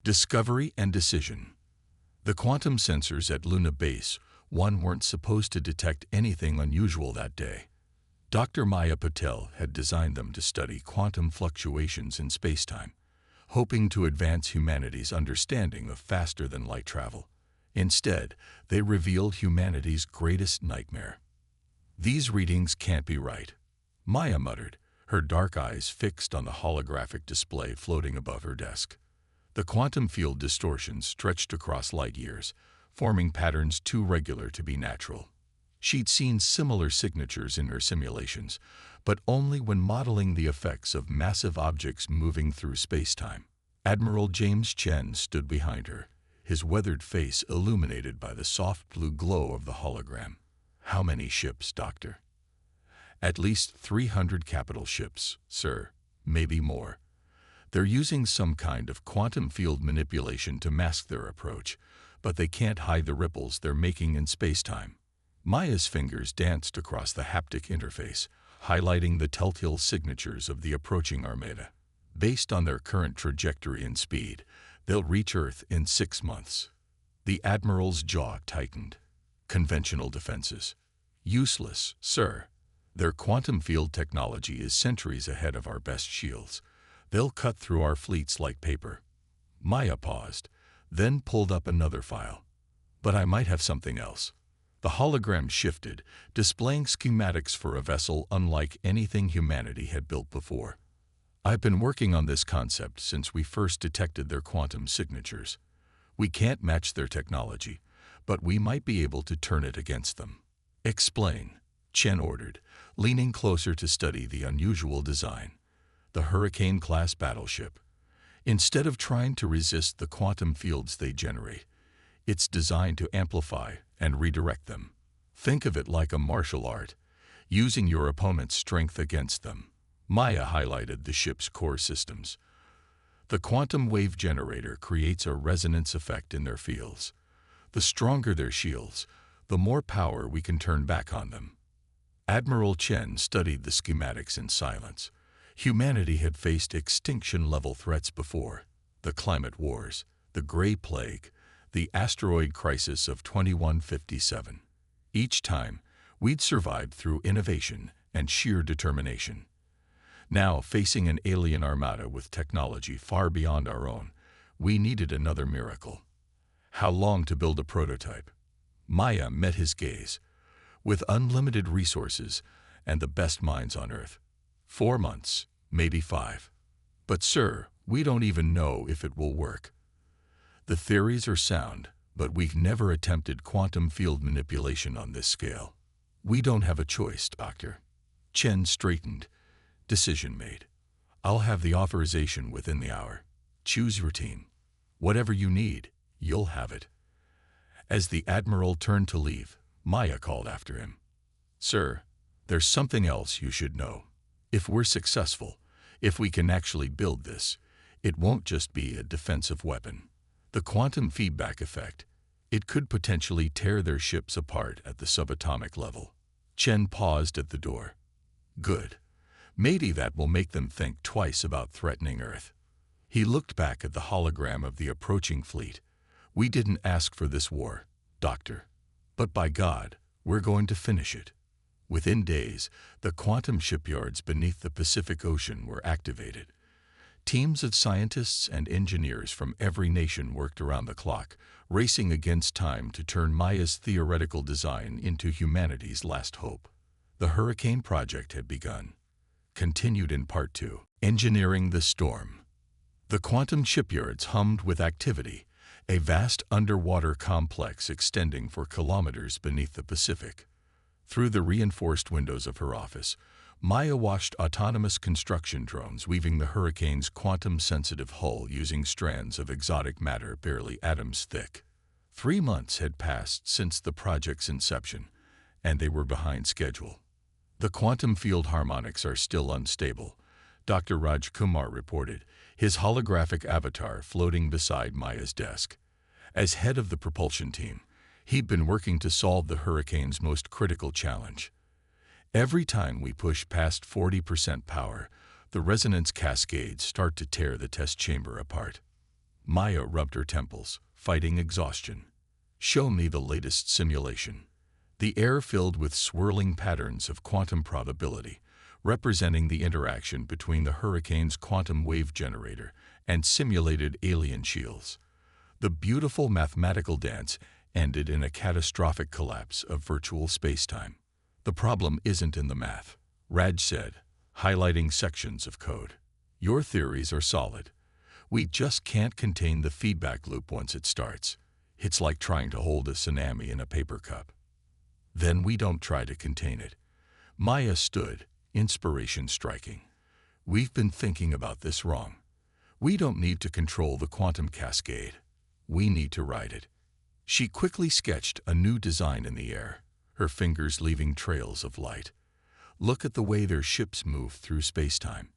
Discovery and decision. The quantum sensors at Luna Base 1 weren't supposed to detect anything unusual that day. Dr. Maya Patel had designed them to study quantum fluctuations in spacetime, hoping to advance humanity's understanding of faster-than-light travel. Instead, they revealed humanity's greatest nightmare. "These readings can't be right," Maya muttered, her dark eyes fixed on the holographic display floating above her desk. The quantum field distortions stretched across light years, forming patterns too regular to be natural. She'd seen similar signatures in her simulations, but only when modeling the effects of massive objects moving through spacetime. Admiral James Chen stood behind her, his weathered face illuminated by the soft blue glow of the hologram. "How many ships, Doctor?" "At least 300 capital ships, sir. Maybe more. They're using some kind of quantum field manipulation to mask their approach, but they can't hide the ripples they're making in spacetime." Maya's fingers danced across the haptic interface, highlighting the telltale signatures of the approaching armada. "Based on their current trajectory and speed, they'll reach Earth in 6 months." The Admiral's jaw tightened. "Conventional defenses? Useless, sir. Their quantum field technology is centuries ahead of our best shields. They'll cut through our fleets like paper." Maya paused, then pulled up another file. "But I might have something else." The hologram shifted, displaying schematics for a vessel unlike anything humanity had built before. "I've been working on this concept since we first detected their quantum signatures. We can't match their technology, but we might be able to turn it against them." "Explain," Chen ordered, leaning closer to study the unusual design. "The Hurricane-class battleship. Instead of trying to resist the quantum fields they generate, it's designed to amplify and redirect them. Think of it like a martial art, using your opponent's strength against them." Maya highlighted the ship's core systems. "The quantum wave generator creates a resonance effect in their fields. The stronger their shields, the more power we can turn back on them." Admiral Chen studied the schematics in silence. Humanity had faced extinction-level threats before: the climate wars, the Gray Plague, the asteroid crisis of 2157. Each time, we'd survived through innovation and sheer determination. Now, facing an alien armada with technology far beyond our own, we needed another miracle. "How long to build a prototype?" Maya met his gaze. "With unlimited resources and the best minds on Earth, 4 months, maybe 5. But sir, we don't even know if it will work. The theories are sound, but we've never attempted quantum field manipulation on this scale." "We don't have a choice, Doctor." Chen straightened. "Decision made. I'll have the authorization within the hour. Choose your team. Whatever you need, you'll have it." As the Admiral turned to leave, Maya called after him. "Sir, there's something else you should know. If we're successful, if we can actually build this, it won't just be a defensive weapon. The quantum feedback effect, it could potentially tear their ships apart at the subatomic level." Chen paused at the door. "Good. Maybe that will make them think twice about threatening Earth." He looked back at the hologram of the approaching fleet. "We didn't ask for this war, Doctor. But by God, we're going to finish it." Within days, the quantum shipyards beneath the Pacific Ocean were activated. Teams of scientists and engineers from every nation worked around the clock, racing against time to turn Maya's theoretical design into humanity's last hope. The Hurricane project had begun. Continued in Part 2, Engineering the Storm. The quantum shipyards hummed with activity, a vast underwater complex extending for kilometers beneath the Pacific. Through the reinforced windows of her office, Maya watched autonomous construction drones weaving the Hurricane's quantum-sensitive hull using strands of exotic matter barely atoms thick. 3 months had passed since the project's inception, and they were behind schedule. "The quantum field harmonics are still unstable," Dr. Raj Kumar reported, his holographic avatar floating beside Maya's desk. As head of the propulsion team, he'd been working to solve the Hurricane's most critical challenge. "Every time we push past 40% power, the resonance cascades start to tear the test chamber apart." Maya rubbed her temples, fighting exhaustion. "Show me the latest simulation." The air filled with swirling patterns of quantum probability, representing the interaction between the hurricane's quantum wave generator and simulated alien shields. The beautiful mathematical dance ended in a catastrophic collapse of virtual spacetime. "The problem isn't in the math," Raj said, highlighting sections of code. "Your theories are solid. We just can't contain the feedback loop once it starts. It's like trying to hold a tsunami in a paper cup." "Then we don't try to contain it." Maya stood, inspiration striking. "We've been thinking about this wrong. We don't need to control the quantum cascade. We need to ride it." She quickly sketched a new design in the air, her fingers leaving trails of light. "Look at the way their ships move through spacetime.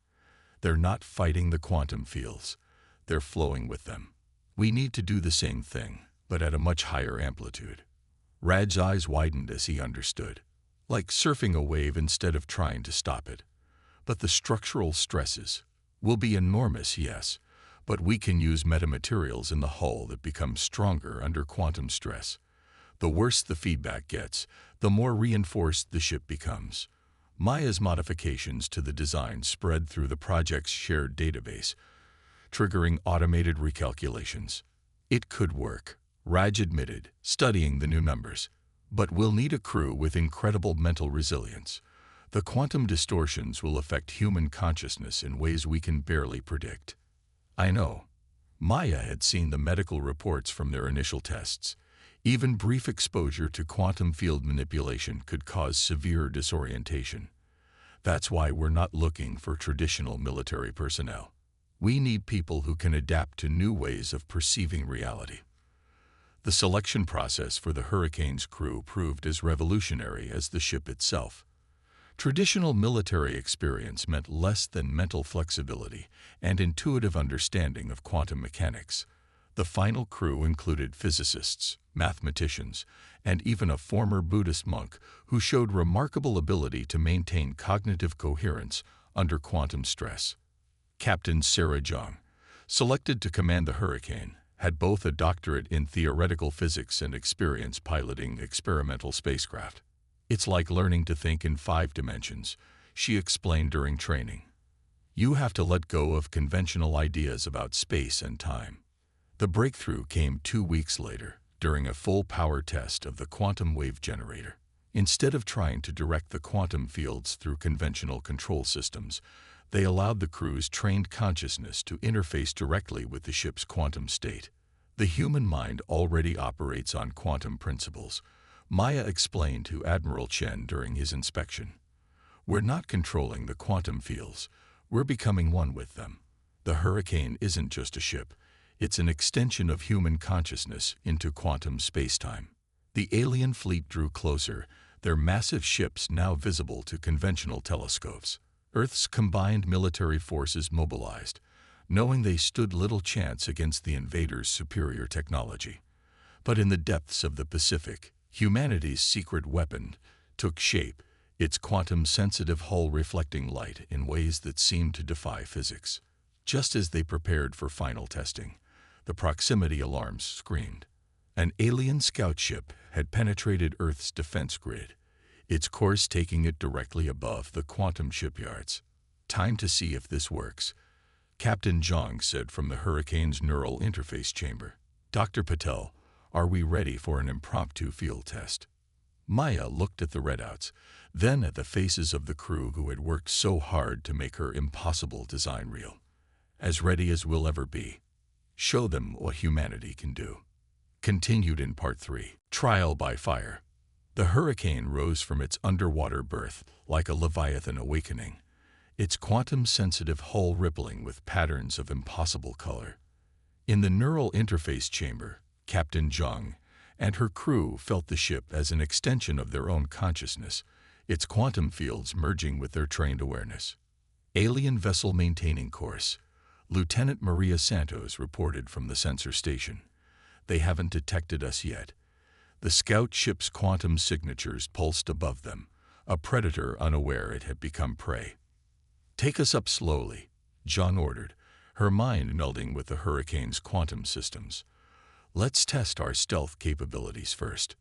They're not fighting the quantum fields. They're flowing with them. We need to do the same thing, but at a much higher amplitude." Rad's eyes widened as he understood. "Like surfing a wave instead of trying to stop it. But the structural stresses will be enormous, yes, but we can use metamaterials in the hull that become stronger under quantum stress. The worse the feedback gets, the more reinforced the ship becomes." Maya's modifications to the design spread through the project's shared database, triggering automated recalculations. "It could work," Raj admitted, studying the new numbers. "But we'll need a crew with incredible mental resilience. The quantum distortions will affect human consciousness in ways we can barely predict." "I know." Maya had seen the medical reports from their initial tests. Even brief exposure to quantum field manipulation could cause severe disorientation. "That's why we're not looking for traditional military personnel. We need people who can adapt to new ways of perceiving reality." The selection process for the Hurricane's crew proved as revolutionary as the ship itself. Traditional military experience meant less than mental flexibility and intuitive understanding of quantum mechanics. The final crew included physicists, mathematicians, and even a former Buddhist monk who showed remarkable ability to maintain cognitive coherence under quantum stress. Captain Sarah Jung, selected to command the Hurricane, had both a doctorate in theoretical physics and experience piloting experimental spacecraft. "It's like learning to think in 5 dimensions," she explained during training. "You have to let go of conventional ideas about space and time." The breakthrough came 2 weeks later, during a full power test of the quantum wave generator. Instead of trying to direct the quantum fields through conventional control systems, they allowed the crew's trained consciousness to interface directly with the ship's quantum state. "The human mind already operates on quantum principles," Maya explained to Admiral Chen during his inspection. "We're not controlling the quantum fields, we're becoming one with them. The Hurricane isn't just a ship, it's an extension of human consciousness into quantum spacetime." The alien fleet drew closer, their massive ships now visible to conventional telescopes. Earth's combined military forces mobilized, knowing they stood little chance against the invaders' superior technology. But in the depths of the Pacific, humanity's secret weapon took shape, its quantum-sensitive hull reflecting light in ways that seemed to defy physics. Just as they prepared for final testing, the proximity alarms screamed. An alien scout ship had penetrated Earth's defense grid, its course taking it directly above the quantum shipyards. "Time to see if this works," Captain Zhang said from the Hurricane's neural interface chamber. "Dr. Patel, are we ready for an impromptu field test?" Maya looked at the readouts, then at the faces of the crew who had worked so hard to make her impossible design real. "As ready as we'll ever be. Show them what humanity can do." Continued in Part 3. Trial by Fire. The Hurricane rose from its underwater berth like a Leviathan awakening, its quantum-sensitive hull rippling with patterns of impossible color. In the neural interface chamber, Captain Zhang and her crew felt the ship as an extension of their own consciousness, its quantum fields merging with their trained awareness. "Alien vessel maintaining course," Lieutenant Maria Santos reported from the sensor station. "They haven't detected us yet." The scout ship's quantum signatures pulsed above them, a predator unaware it had become prey. "Take us up slowly," John ordered, her mind melding with the hurricane's quantum systems. Let's test our stealth capabilities first.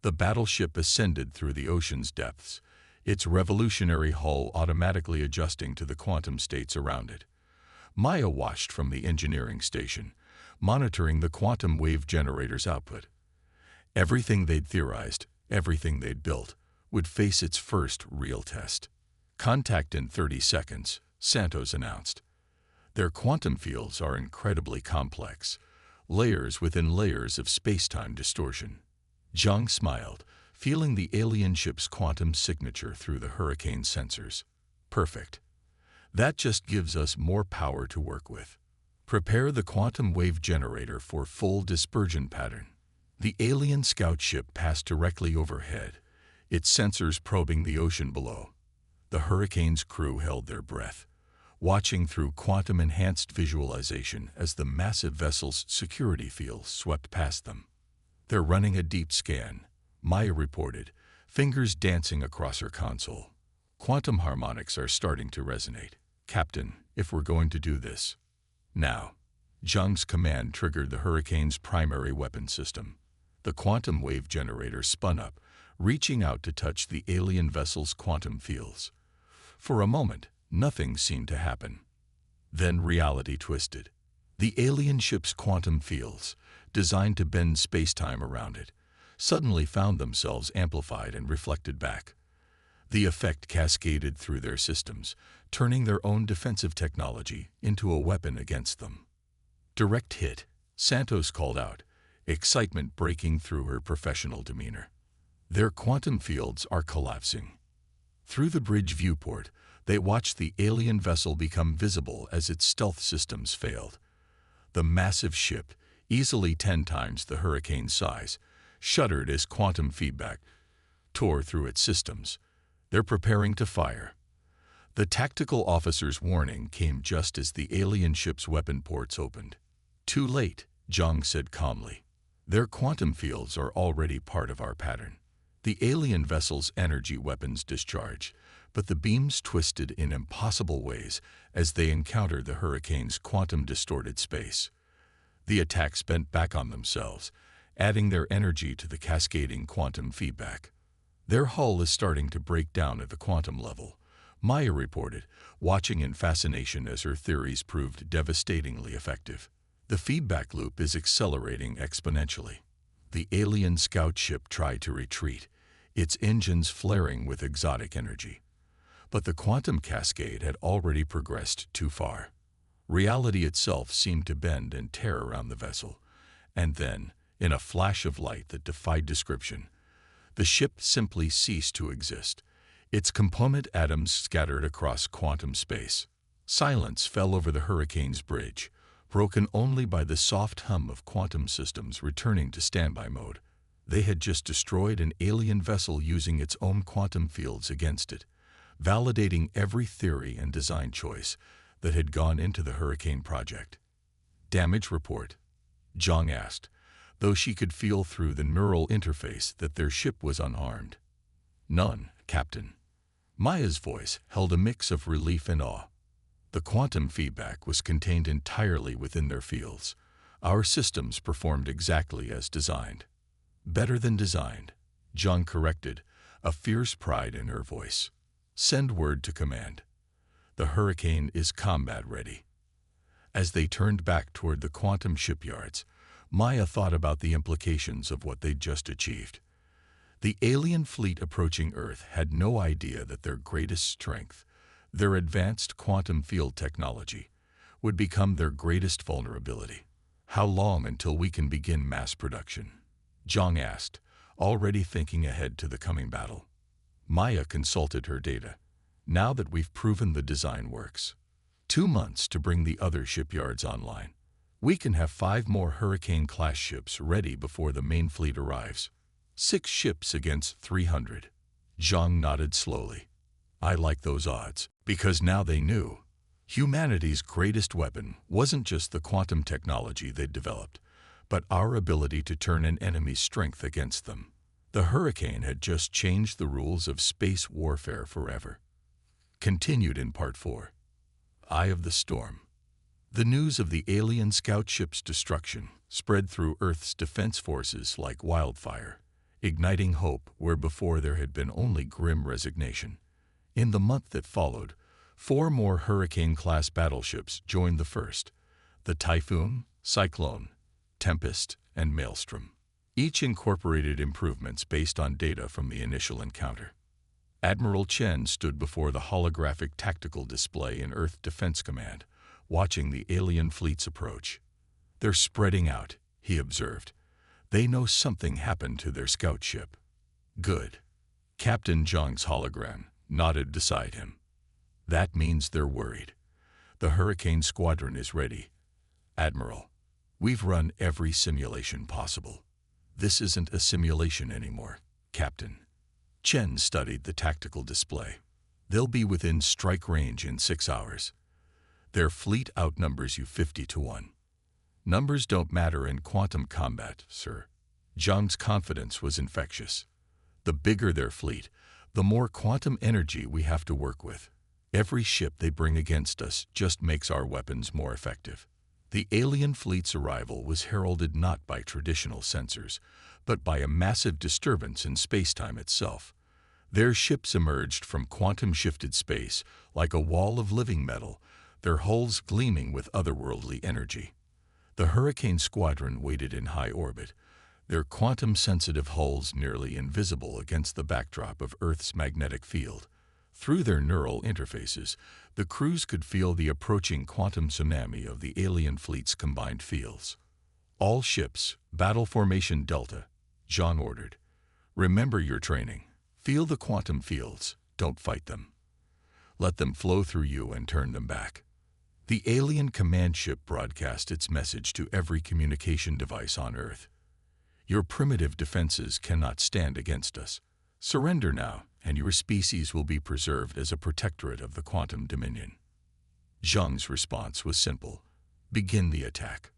The battleship ascended through the ocean's depths, its revolutionary hull automatically adjusting to the quantum states around it. Maya watched from the engineering station, monitoring the quantum wave generator's output. Everything they'd theorized, everything they'd built, would face its first real test. Contact in 30 seconds, Santos announced. Their quantum fields are incredibly complex, layers within layers of space-time distortion. Zhang smiled, feeling the alien ship's quantum signature through the hurricane sensors. Perfect. That just gives us more power to work with. Prepare the quantum wave generator for full dispersion pattern. The alien scout ship passed directly overhead, its sensors probing the ocean below. The hurricane's crew held their breath, watching through quantum-enhanced visualization as the massive vessel's security field swept past them. They're running a deep scan, Maya reported, fingers dancing across her console. Quantum harmonics are starting to resonate. Captain, if we're going to do this. Now. Zhang's command triggered the hurricane's primary weapon system. The quantum wave generator spun up, reaching out to touch the alien vessel's quantum fields. For a moment, nothing seemed to happen. Then reality twisted. The alien ship's quantum fields, designed to bend space-time around it, suddenly found themselves amplified and reflected back. The effect cascaded through their systems, turning their own defensive technology into a weapon against them. Direct hit, Santos called out, excitement breaking through her professional demeanor. Their quantum fields are collapsing. Through the bridge viewport, they watched the alien vessel become visible as its stealth systems failed. The massive ship, easily 10 times the hurricane's size, shuddered as quantum feedback tore through its systems. They're preparing to fire. The tactical officer's warning came just as the alien ship's weapon ports opened. Too late, Zhang said calmly. Their quantum fields are already part of our pattern. The alien vessel's energy weapons discharged, but the beams twisted in impossible ways as they encountered the hurricane's quantum-distorted space. The attacks bent back on themselves, adding their energy to the cascading quantum feedback. Their hull is starting to break down at the quantum level, Maya reported, watching in fascination as her theories proved devastatingly effective. The feedback loop is accelerating exponentially. The alien scout ship tried to retreat, its engines flaring with exotic energy. But the quantum cascade had already progressed too far. Reality itself seemed to bend and tear around the vessel, and then, in a flash of light that defied description, the ship simply ceased to exist, its component atoms scattered across quantum space. Silence fell over the hurricane's bridge, broken only by the soft hum of quantum systems returning to standby mode. They had just destroyed an alien vessel using its own quantum fields against it, validating every theory and design choice that had gone into the Hurricane project. Damage report? Zhang asked, though she could feel through the neural interface that their ship was unharmed. None, Captain. Maya's voice held a mix of relief and awe. The quantum feedback was contained entirely within their fields. Our systems performed exactly as designed. Better than designed, Zhang corrected, a fierce pride in her voice. Send word to command. The Hurricane is combat ready. As they turned back toward the quantum shipyards, Maya thought about the implications of what they'd just achieved. The alien fleet approaching Earth had no idea that their greatest strength, their advanced quantum field technology, would become their greatest vulnerability. How long until we can begin mass production? Zhang asked, already thinking ahead to the coming battle. Maya consulted her data. Now that we've proven the design works, 2 months to bring the other shipyards online. We can have 5 more Hurricane-class ships ready before the main fleet arrives. 6 ships against 300. Zhang nodded slowly. I like those odds, because now they knew. Humanity's greatest weapon wasn't just the quantum technology they'd developed, but our ability to turn an enemy's strength against them. The Hurricane had just changed the rules of space warfare forever. Continued in Part 4. Eye of the Storm. The news of the alien scout ship's destruction spread through Earth's defense forces like wildfire, igniting hope where before there had been only grim resignation. In the month that followed, 4 more Hurricane-class battleships joined the first: the Typhoon, Cyclone, Tempest, and Maelstrom. Each incorporated improvements based on data from the initial encounter. Admiral Chen stood before the holographic tactical display in Earth Defense Command, watching the alien fleets approach. "They're spreading out," he observed. "They know something happened to their scout ship." "Good." Captain Zhang's hologram nodded beside him. "That means they're worried. The Hurricane Squadron is ready. Admiral, we've run every simulation possible." "This isn't a simulation anymore, Captain." Chen studied the tactical display. "They'll be within strike range in 6 hours. Their fleet outnumbers you 50 to 1. Numbers don't matter in quantum combat, sir." Zhang's confidence was infectious. "The bigger their fleet, the more quantum energy we have to work with. Every ship they bring against us just makes our weapons more effective." The alien fleet's arrival was heralded not by traditional sensors, but by a massive disturbance in spacetime itself. Their ships emerged from quantum-shifted space like a wall of living metal, their hulls gleaming with otherworldly energy. The Hurricane Squadron waited in high orbit, their quantum-sensitive hulls nearly invisible against the backdrop of Earth's magnetic field. Through their neural interfaces, the crews could feel the approaching quantum tsunami of the alien fleet's combined fields. "All ships, battle formation Delta," Zhang ordered. "Remember your training. Feel the quantum fields, don't fight them. Let them flow through you and turn them back." The alien command ship broadcast its message to every communication device on Earth. "Your primitive defenses cannot stand against us. Surrender now, and your species will be preserved as a protectorate of the quantum dominion." Zhang's response was simple: "Begin the attack."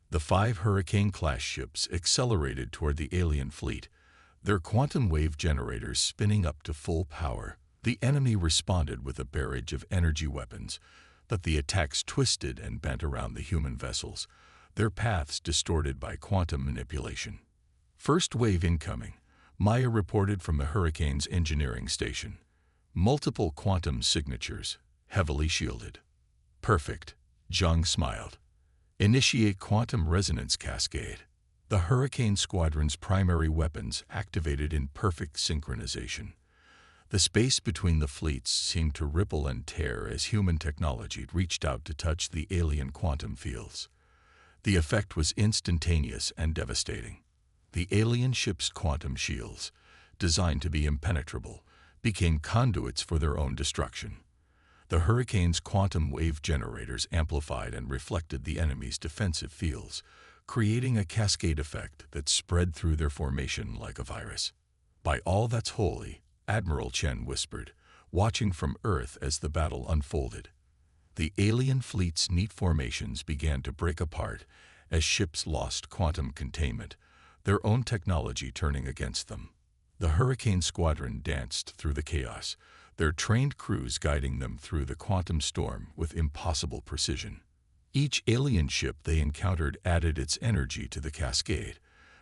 The 5 Hurricane-class ships accelerated toward the alien fleet, their quantum wave generators spinning up to full power. The enemy responded with a barrage of energy weapons, but the attacks twisted and bent around the human vessels, their paths distorted by quantum manipulation. "First wave incoming," Maya reported from the Hurricane's engineering station. "Multiple quantum signatures, heavily shielded." "Perfect," Zhang smiled. "Initiate quantum resonance cascade." The Hurricane Squadron's primary weapons activated in perfect synchronization. The space between the fleets seemed to ripple and tear as human technology reached out to touch the alien quantum fields. The effect was instantaneous and devastating. The alien ship's quantum shields, designed to be impenetrable, became conduits for their own destruction. The Hurricane's quantum wave generators amplified and reflected the enemy's defensive fields, creating a cascade effect that spread through their formation like a virus. "By all that's holy," Admiral Chen whispered, watching from Earth as the battle unfolded. The alien fleet's neat formations began to break apart as ships lost quantum containment, their own technology turning against them. The Hurricane Squadron danced through the chaos, their trained crews guiding them through the quantum storm with impossible precision. Each alien ship they encountered added its energy to the cascade,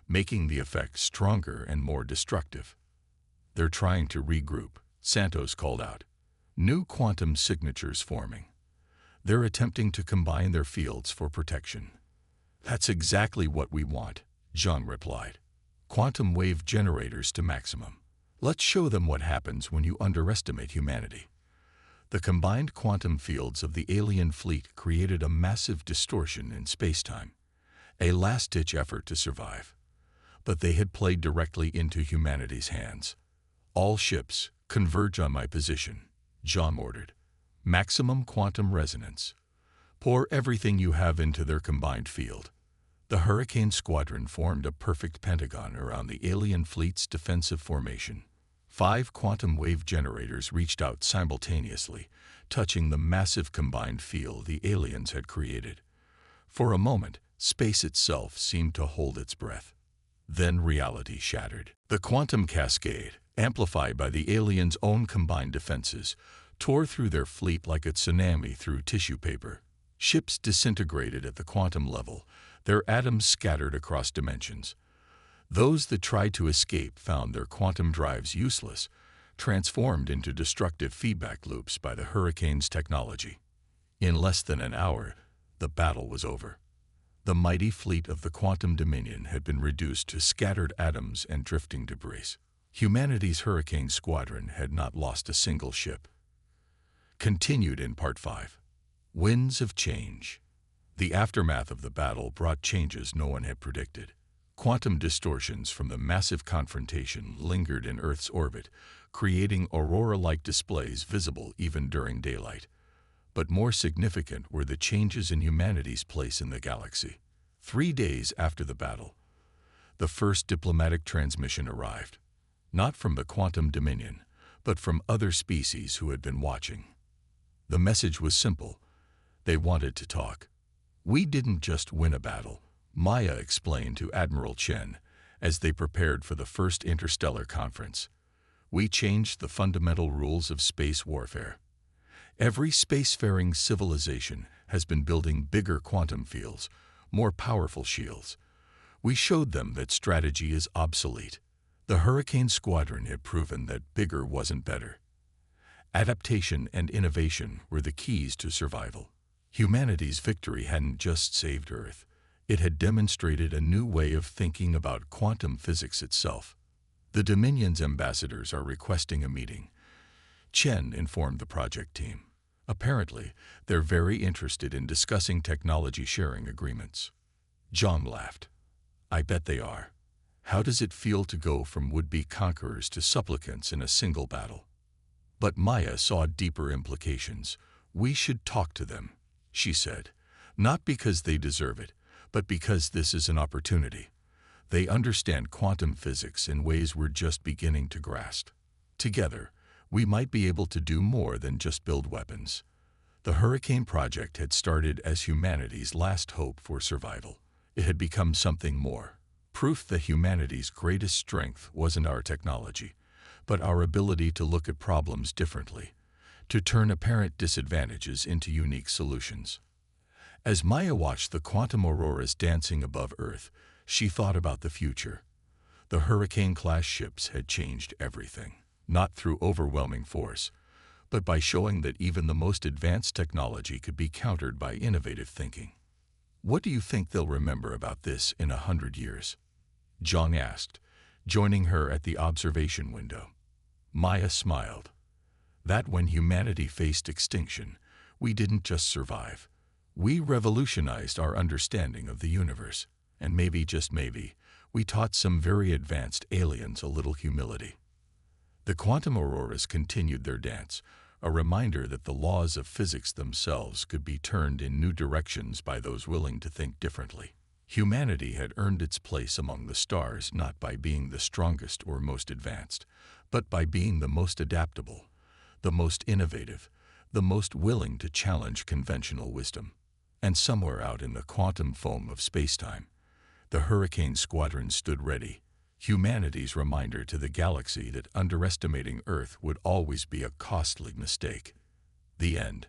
making the effect stronger and more destructive. "They're trying to regroup," Santos called out. "New quantum signatures forming. They're attempting to combine their fields for protection." "That's exactly what we want," Zhang replied. "Quantum wave generators to maximum. Let's show them what happens when you underestimate humanity." The combined quantum fields of the alien fleet created a massive distortion in spacetime, a last-ditch effort to survive. But they had played directly into humanity's hands. "All ships, converge on my position," Zhang ordered. "Maximum quantum resonance. Pour everything you have into their combined field." The Hurricane Squadron formed a perfect pentagon around the alien fleet's defensive formation. 5 quantum wave generators reached out simultaneously, touching the massive combined field the aliens had created. For a moment, space itself seemed to hold its breath. Then reality shattered. The quantum cascade, amplified by the aliens' own combined defenses, tore through their fleet like a tsunami through tissue paper. Ships disintegrated at the quantum level, their atoms scattered across dimensions. Those that tried to escape found their quantum drives useless, transformed into destructive feedback loops by the hurricane's technology. In less than an hour, the battle was over. The mighty fleet of the Quantum Dominion had been reduced to scattered atoms and drifting debris. Humanity's Hurricane Squadron had not lost a single ship. Continued in Part 5. Winds of Change. The aftermath of the battle brought changes no one had predicted. Quantum distortions from the massive confrontation lingered in Earth's orbit, creating aurora-like displays visible even during daylight. But more significant were the changes in humanity's place in the galaxy. 3 days after the battle, the first diplomatic transmission arrived. Not from the Quantum Dominion, but from other species who had been watching. The message was simple. They wanted to talk. "We didn't just win a battle," Maya explained to Admiral Chen as they prepared for the first interstellar conference. "We changed the fundamental rules of space warfare. Every spacefaring civilization has been building bigger quantum fields, more powerful shields. We showed them that strategy is obsolete. The Hurricane Squadron had proven that bigger wasn't better. Adaptation and innovation were the keys to survival. Humanity's victory hadn't just saved Earth. It had demonstrated a new way of thinking about quantum physics itself. The Dominion's ambassadors are requesting a meeting," Chen informed the project team. "Apparently, they're very interested in discussing technology sharing agreements." John laughed. "I bet they are. How does it feel to go from would-be conquerors to supplicants in a single battle?" But Maya saw deeper implications. "We should talk to them," she said, "not because they deserve it, but because this is an opportunity. They understand quantum physics in ways we're just beginning to grasp. Together, we might be able to do more than just build weapons." The Hurricane Project had started as humanity's last hope for survival. It had become something more. Proof that humanity's greatest strength wasn't our technology, but our ability to look at problems differently, to turn apparent disadvantages into unique solutions. As Maya watched the quantum auroras dancing above Earth, she thought about the future. The Hurricane-class ships had changed everything, not through overwhelming force, but by showing that even the most advanced technology could be countered by innovative thinking. "What do you think they'll remember about this in 100 years?" John asked, joining her at the observation window. Maya smiled. "That when humanity faced extinction, we didn't just survive. We revolutionized our understanding of the universe, and maybe, just maybe, we taught some very advanced aliens a little humility." The quantum auroras continued their dance, a reminder that the laws of physics themselves could be turned in new directions by those willing to think differently. Humanity had earned its place among the stars not by being the strongest or most advanced, but by being the most adaptable, the most innovative, the most willing to challenge conventional wisdom. And somewhere out in the quantum foam of spacetime, the Hurricane Squadron stood ready, humanity's reminder to the galaxy that underestimating Earth would always be a costly mistake. The end.